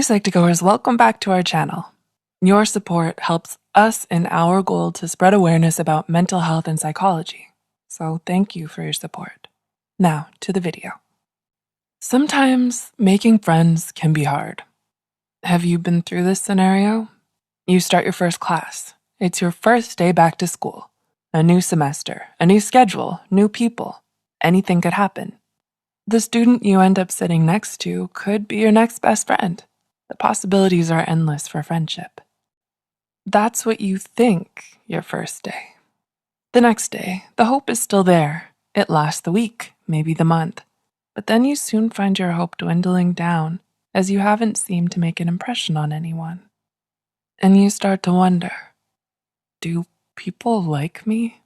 Psych2Goers, welcome back to our channel. Your support helps us in our goal to spread awareness about mental health and psychology. So thank you for your support. Now to the video. Sometimes making friends can be hard. Have you been through this scenario? You start your first class. It's your first day back to school. A new semester, a new schedule, new people. Anything could happen. The student you end up sitting next to could be your next best friend. The possibilities are endless for friendship. That's what you think your first day. The next day, the hope is still there. It lasts the week, maybe the month. But then you soon find your hope dwindling down as you haven't seemed to make an impression on anyone. And you start to wonder, do people like me?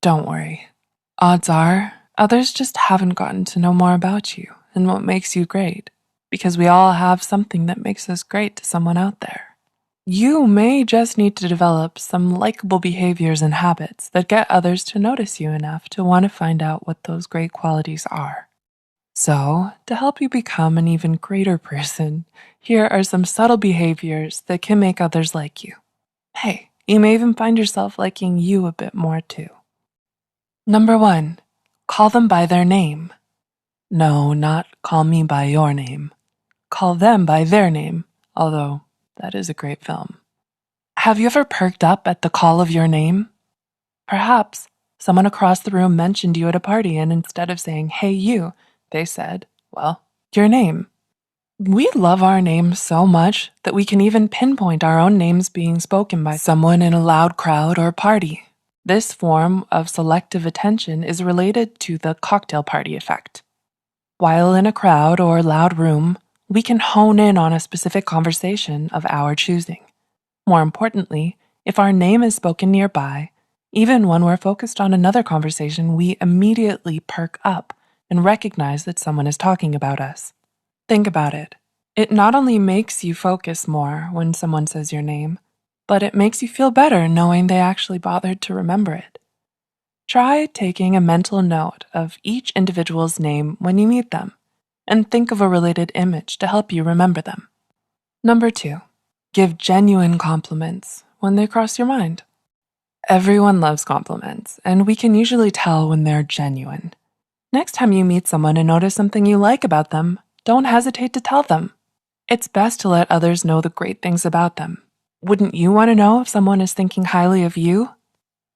Don't worry. Odds are, others just haven't gotten to know more about you and what makes you great, because we all have something that makes us great to someone out there. You may just need to develop some likable behaviors and habits that get others to notice you enough to want to find out what those great qualities are. So, to help you become an even greater person, here are some subtle behaviors that can make others like you. Hey, you may even find yourself liking you a bit more too. Number 1, call them by their name. No, not call me by your name. Call them by their name, although that is a great film. Have you ever perked up at the call of your name? Perhaps someone across the room mentioned you at a party, and instead of saying, "Hey you," they said, well, your name. We love our names so much that we can even pinpoint our own names being spoken by someone in a loud crowd or party. This form of selective attention is related to the cocktail party effect. While in a crowd or loud room, we can hone in on a specific conversation of our choosing. More importantly, if our name is spoken nearby, even when we're focused on another conversation, we immediately perk up and recognize that someone is talking about us. Think about it. It not only makes you focus more when someone says your name, but it makes you feel better knowing they actually bothered to remember it. Try taking a mental note of each individual's name when you meet them, and think of a related image to help you remember them. Number 2, give genuine compliments when they cross your mind. Everyone loves compliments, and we can usually tell when they're genuine. Next time you meet someone and notice something you like about them, don't hesitate to tell them. It's best to let others know the great things about them. Wouldn't you want to know if someone is thinking highly of you?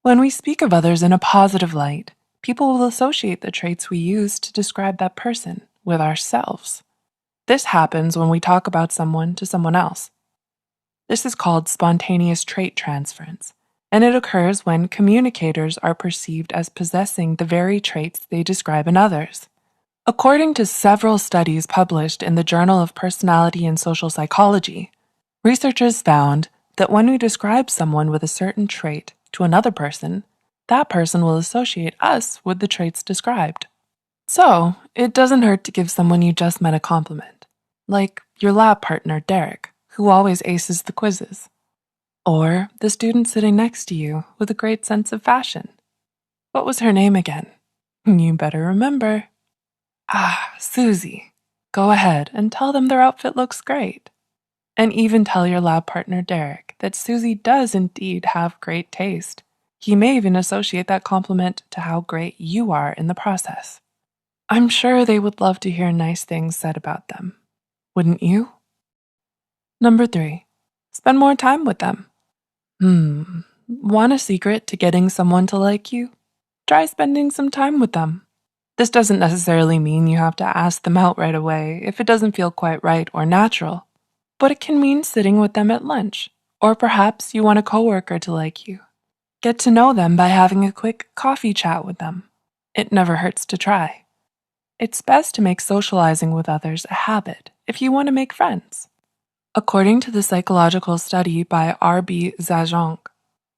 When we speak of others in a positive light, people will associate the traits we use to describe that person with ourselves. This happens when we talk about someone to someone else. This is called spontaneous trait transference, and it occurs when communicators are perceived as possessing the very traits they describe in others. According to several studies published in the Journal of Personality and Social Psychology, researchers found that when we describe someone with a certain trait to another person, that person will associate us with the traits described. So, it doesn't hurt to give someone you just met a compliment, like your lab partner, Derek, who always aces the quizzes, or the student sitting next to you with a great sense of fashion. What was her name again? You better remember. Susie. Go ahead and tell them their outfit looks great. And even tell your lab partner, Derek, that Susie does indeed have great taste. He may even associate that compliment to how great you are in the process. I'm sure they would love to hear nice things said about them. Wouldn't you? Number 3, spend more time with them. Want a secret to getting someone to like you? Try spending some time with them. This doesn't necessarily mean you have to ask them out right away if it doesn't feel quite right or natural, but it can mean sitting with them at lunch, or perhaps you want a coworker to like you. Get to know them by having a quick coffee chat with them. It never hurts to try. It's best to make socializing with others a habit if you want to make friends. According to the psychological study by R.B. Zajonc,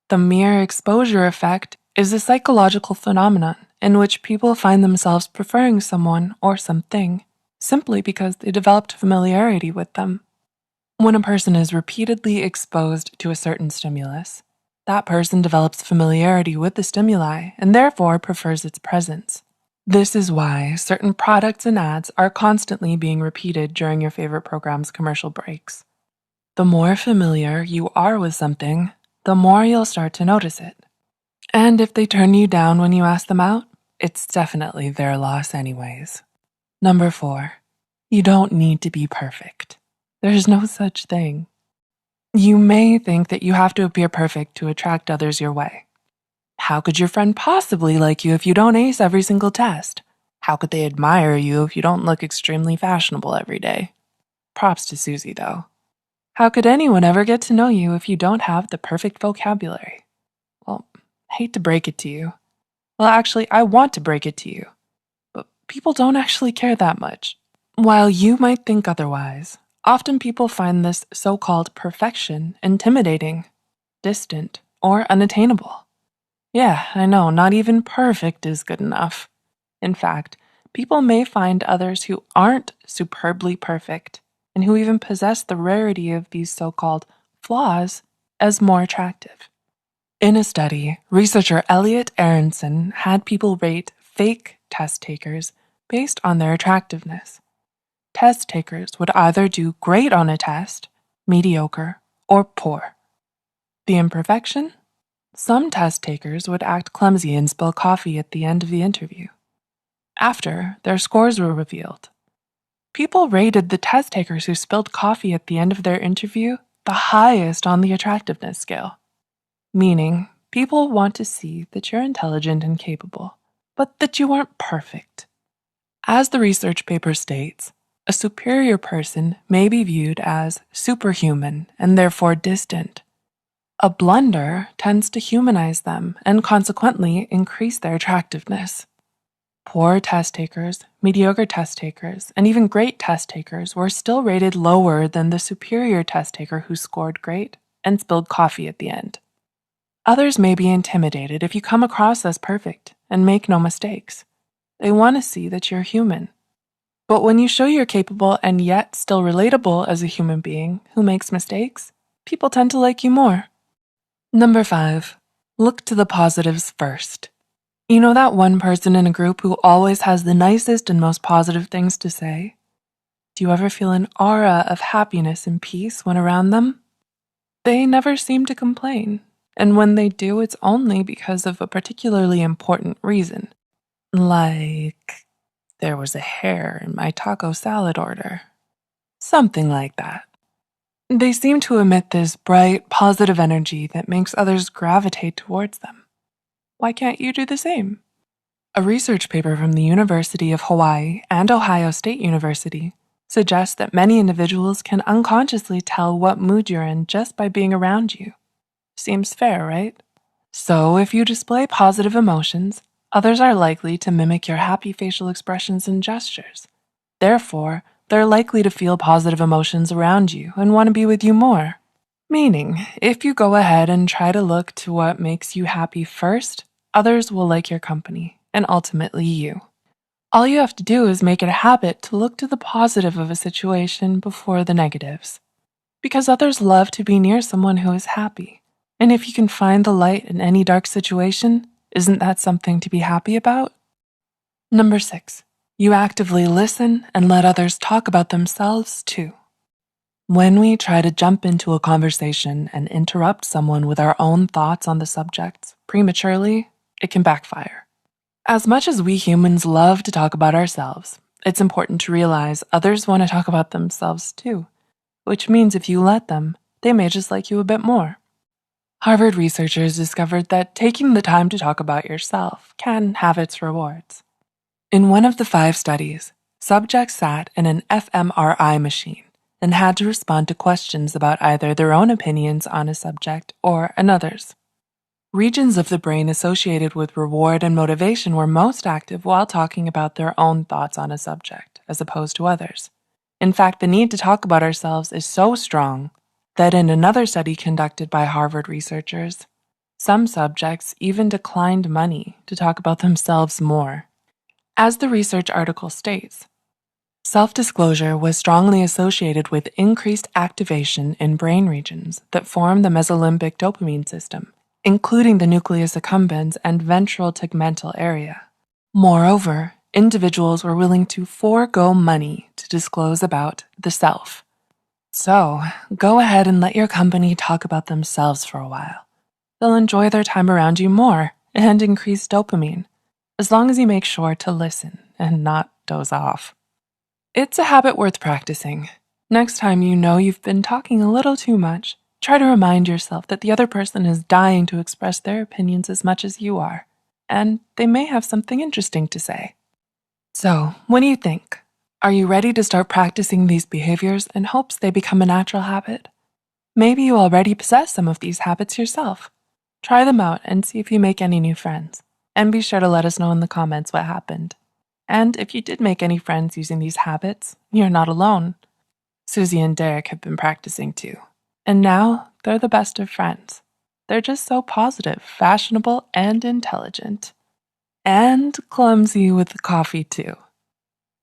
the mere exposure effect is a psychological phenomenon in which people find themselves preferring someone or something simply because they developed familiarity with them. When a person is repeatedly exposed to a certain stimulus, that person develops familiarity with the stimuli and therefore prefers its presence. This is why certain products and ads are constantly being repeated during your favorite program's commercial breaks. The more familiar you are with something, the more you'll start to notice it. And if they turn you down when you ask them out, it's definitely their loss anyways. Number 4, you don't need to be perfect. There's no such thing. You may think that you have to appear perfect to attract others your way. How could your friend possibly like you if you don't ace every single test? How could they admire you if you don't look extremely fashionable every day? Props to Susie, though. How could anyone ever get to know you if you don't have the perfect vocabulary? Well, hate to break it to you. Well, actually, I want to break it to you. But people don't actually care that much. While you might think otherwise, often people find this so-called perfection intimidating, distant, or unattainable. Yeah, I know, not even perfect is good enough. In fact, people may find others who aren't superbly perfect and who even possess the rarity of these so-called flaws as more attractive. In a study, researcher Elliot Aronson had people rate fake test takers based on their attractiveness. Test takers would either do great on a test, mediocre, or poor. The imperfection? Some test takers would act clumsy and spill coffee at the end of the interview. After, their scores were revealed. People rated the test takers who spilled coffee at the end of their interview the highest on the attractiveness scale. Meaning, people want to see that you're intelligent and capable, but that you aren't perfect. As the research paper states, a superior person may be viewed as superhuman and therefore distant. A blunder tends to humanize them and consequently increase their attractiveness. Poor test takers, mediocre test takers, and even great test takers were still rated lower than the superior test taker who scored great and spilled coffee at the end. Others may be intimidated if you come across as perfect and make no mistakes. They want to see that you're human. But when you show you're capable and yet still relatable as a human being who makes mistakes, people tend to like you more. Number 5, look to the positives first. You know that one person in a group who always has the nicest and most positive things to say? Do you ever feel an aura of happiness and peace when around them? They never seem to complain, and when they do, it's only because of a particularly important reason. Like, there was a hair in my taco salad order. Something like that. They seem to emit this bright, positive energy that makes others gravitate towards them. Why can't you do the same? A research paper from the University of Hawaii and Ohio State University suggests that many individuals can unconsciously tell what mood you're in just by being around you. Seems fair, right? So if you display positive emotions, others are likely to mimic your happy facial expressions and gestures. Therefore, they're likely to feel positive emotions around you and want to be with you more. Meaning, if you go ahead and try to look to what makes you happy first, others will like your company, and ultimately you. All you have to do is make it a habit to look to the positive of a situation before the negatives. Because others love to be near someone who is happy. And if you can find the light in any dark situation, isn't that something to be happy about? Number 6, you actively listen and let others talk about themselves too. When we try to jump into a conversation and interrupt someone with our own thoughts on the subject prematurely, it can backfire. As much as we humans love to talk about ourselves, it's important to realize others want to talk about themselves too, which means if you let them, they may just like you a bit more. Harvard researchers discovered that taking the time to talk about yourself can have its rewards. In one of the 5 studies, subjects sat in an fMRI machine and had to respond to questions about either their own opinions on a subject or another's. Regions of the brain associated with reward and motivation were most active while talking about their own thoughts on a subject, as opposed to others. In fact, the need to talk about ourselves is so strong that in another study conducted by Harvard researchers, some subjects even declined money to talk about themselves more. As the research article states, self-disclosure was strongly associated with increased activation in brain regions that form the mesolimbic dopamine system, including the nucleus accumbens and ventral tegmental area. Moreover, individuals were willing to forego money to disclose about the self. So, go ahead and let your company talk about themselves for a while. They'll enjoy their time around you more and increase dopamine, as long as you make sure to listen and not doze off. It's a habit worth practicing. Next time you know you've been talking a little too much, try to remind yourself that the other person is dying to express their opinions as much as you are, and they may have something interesting to say. So, what do you think? Are you ready to start practicing these behaviors in hopes they become a natural habit? Maybe you already possess some of these habits yourself. Try them out and see if you make any new friends. And be sure to let us know in the comments what happened. And if you did make any friends using these habits, you're not alone. Susie and Derek have been practicing too. And now they're the best of friends. They're just so positive, fashionable, and intelligent. And clumsy with the coffee too.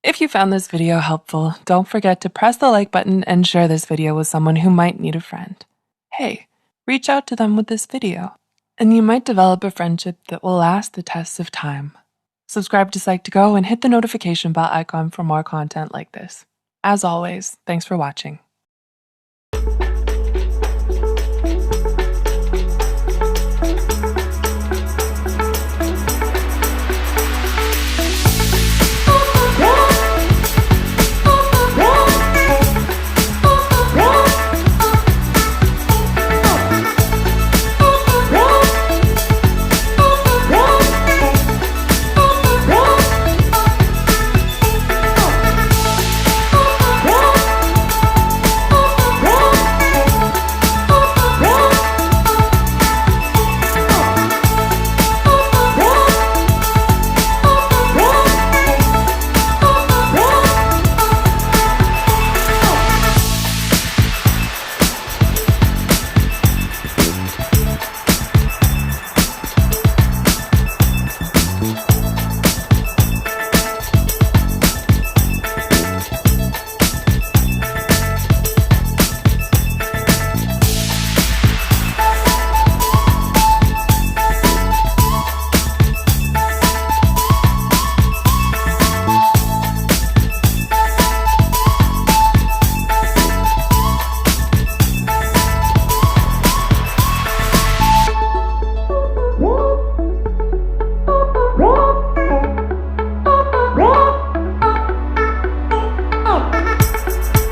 If you found this video helpful, don't forget to press the like button and share this video with someone who might need a friend. Hey, reach out to them with this video, and you might develop a friendship that will last the tests of time. Subscribe to Psych2Go and hit the notification bell icon for more content like this. As always, thanks for watching.